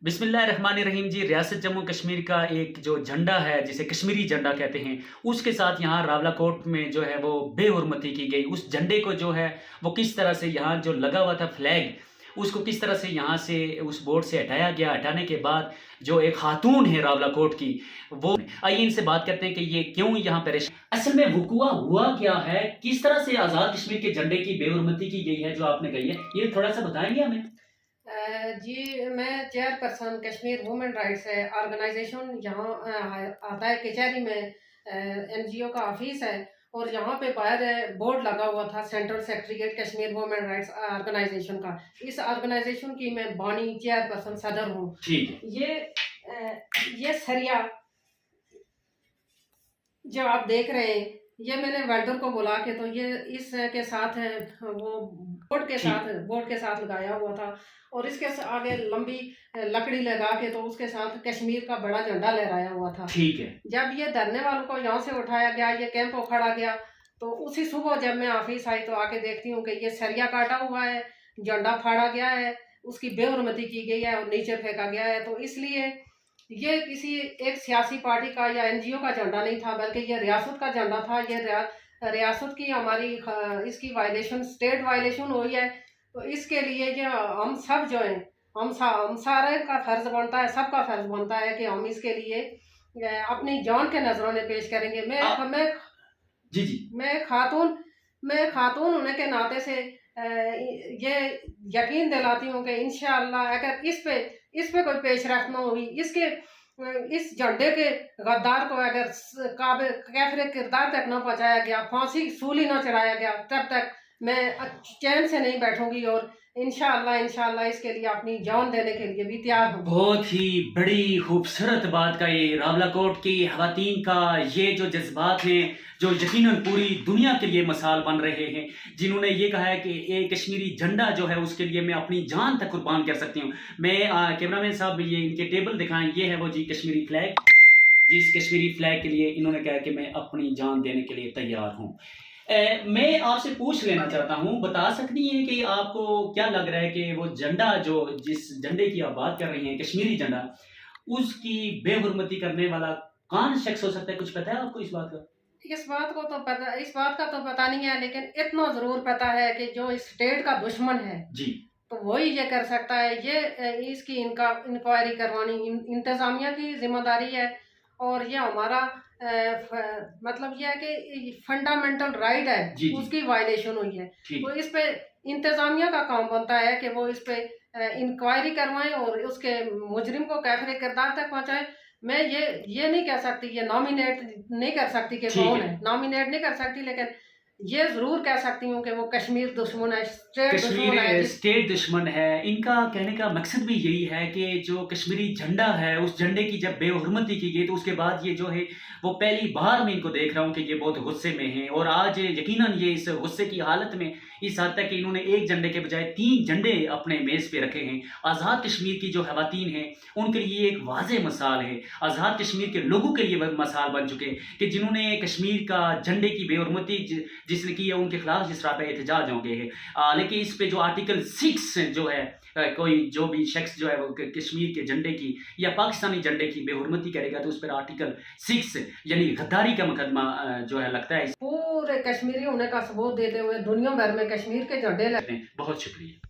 बिस्मिल्लाहिर्रहमानिर्रहीम जी। रियासत जम्मू कश्मीर का एक जो झंडा है जिसे कश्मीरी झंडा कहते हैं, उसके साथ यहाँ रावलाकोट में जो है वो बेहुरमती की गई। उस झंडे को जो है वो किस तरह से यहाँ जो लगा हुआ था फ्लैग, उसको किस तरह से यहाँ से उस बोर्ड से हटाया गया। हटाने के बाद जो एक खातून है रावलाकोट की, वो आइए इनसे बात करते हैं कि ये क्यों यहाँ परेशान, असल में वकुआ हुआ क्या है, किस तरह से आज़ाद कश्मीर के झंडे की बेहुरमती की गई है जो आपने कही है, ये थोड़ा सा बताएंगे हमें। जी, मैं चेयरपर्सन कश्मीर वुमेन राइट्स है ऑर्गेनाइजेशन। यहाँ आता है कचहरी में, एनजीओ का ऑफिस है और यहाँ पे बाहर बोर्ड लगा हुआ था central secretariat Kashmir women rights organisation का। इस ऑर्गेनाइजेशन की मैं बानी चेयरपर्सन सदर हूँ। ठीक है। ये सरिया जो आप देख रहे हैं, ये मैंने वेल्डर को बुला के तो ये इसके साथ है, वो बोर्ड के साथ लगाया हुआ था और इसके आगे लंबी लकड़ी लगा के तो उसके साथ कश्मीर का बड़ा झंडा लहराया हुआ था। ठीक है। जब ये धरने वालों को यहाँ से उठाया गया, ये कैंप उखड़ा गया, तो उसी सुबह जब मैं ऑफिस आई तो आके देखती हूँ कि ये सरिया काटा हुआ है, झंडा फाड़ा गया है, उसकी बेहुरमती की गई है और नीचे फेंका गया है। तो इसलिए ये किसी एक सियासी पार्टी का या एनजीओ का झंडा नहीं था, बल्कि ये रियासत का झंडा था। ये रियासत की हमारी इसकी वायलेशन, स्टेट वायलेशन हुई है। तो इसके लिए ये हम सब जो हैं, हम सारे का फर्ज बनता है, सबका फर्ज बनता है कि हम इसके लिए अपनी जान के नजराने पेश करेंगे। मैं जी जी। मैं खातून होने के नाते से ये यकीन दिलाती हूँ कि इंशाअल्लाह अगर इस पे कोई पेशरफ्त न हुई, इस झंडे के गद्दार को अगर कैफरे किरदार तक न पहुँचाया गया, फांसी सूली न चढ़ाया गया, तब तक मैं चैन से नहीं बैठूंगी और इंशाअल्लाह इसके लिए अपनी जान देने के लिए भी तैयार हूँ। बहुत ही बड़ी खूबसूरत बात का ये रावलाकोट की खवातीन का ये जो जज्बात हैं, जो यकीनन पूरी दुनिया के लिए मिसाल बन रहे हैं, जिन्होंने ये कहा है कि एक कश्मीरी झंडा जो है उसके लिए मैं अपनी जान तक कुर्बान कर सकती हूँ। मैं कैमरामैन साहब ये इनके टेबल दिखाएं, ये है वो जी कश्मीरी फ्लैग। जिस कश्मीरी फ्लैग के लिए इन्होंने कहा कि मैं अपनी जान देने के लिए तैयार हूँ। मैं आपसे पूछ लेना चाहता हूँ, बता सकती हैं कि आपको क्या लग रहा है कि वो झंडा जो जिस झंडे की आप बात कर रही हैं, कश्मीरी झंडा, उसकी बेहुरमती करने वाला कौन शख्स हो सकता है? कुछ पता है आपको इस बात का? इस बात का तो पता नहीं है, लेकिन इतना जरूर पता है कि जो इस स्टेट का दुश्मन है जी, तो वही ये कर सकता है। इसकी इंक्वायरी करवानी इंतजामिया की जिम्मेदारी है और ये हमारा मतलब ये है कि फंडामेंटल राइट है, जी, जी। उसकी वायलेशन हुई है। ठीक। तो इस पे इंतजामिया का काम बनता है कि वो इस पे इंक्वायरी करवाएं और उसके मुजरिम को कैफरे किरदार तक पहुंचाएं। मैं ये नहीं कह सकती, ये नॉमिनेट नहीं कर सकती कि कौन है, नॉमिनेट नहीं कर सकती, लेकिन ये जरूर कह सकती हूँ कि वो कश्मीर दुश्मन है, स्टेट दुश्मन है। इनका कहने का मकसद भी यही है कि जो कश्मीरी झंडा है, उस झंडे की जब बेहुरमती की गई तो उसके बाद ये जो है वो पहली बार मैं इनको देख रहा हूँ कि ये बहुत गुस्से में हैं और आज यकीनन ये इस गुस्से की हालत में इस हद तक कि इन्होंने एक झंडे के बजाय 3 झंडे अपने मेज़ पे रखे हैं। आज़ाद कश्मीर की जो खवातीन हैं उनके लिए एक वाज़ेह मिसाल है, आज़ाद कश्मीर के लोगों के लिए वह मिसाल बन चुके हैं कि जिन्होंने कश्मीर का झंडे की बेहुरमती जिसने की है उनके खिलाफ जिस तरह पे एहतजाज हो गए हैं। लेकिन इस पे जो आर्टिकल 6 जो है, कोई जो भी शख्स जो है वो कश्मीर के झंडे की या पाकिस्तानी झंडे की बेहुरमती करेगा तो उस पर आर्टिकल 6 यानी गद्दारी का मुकदमा जो है लगता है। पूरे कश्मीरी होने का सबूत देते हुए दुनिया भर में कश्मीर के झंडे लगे। बहुत शुक्रिया।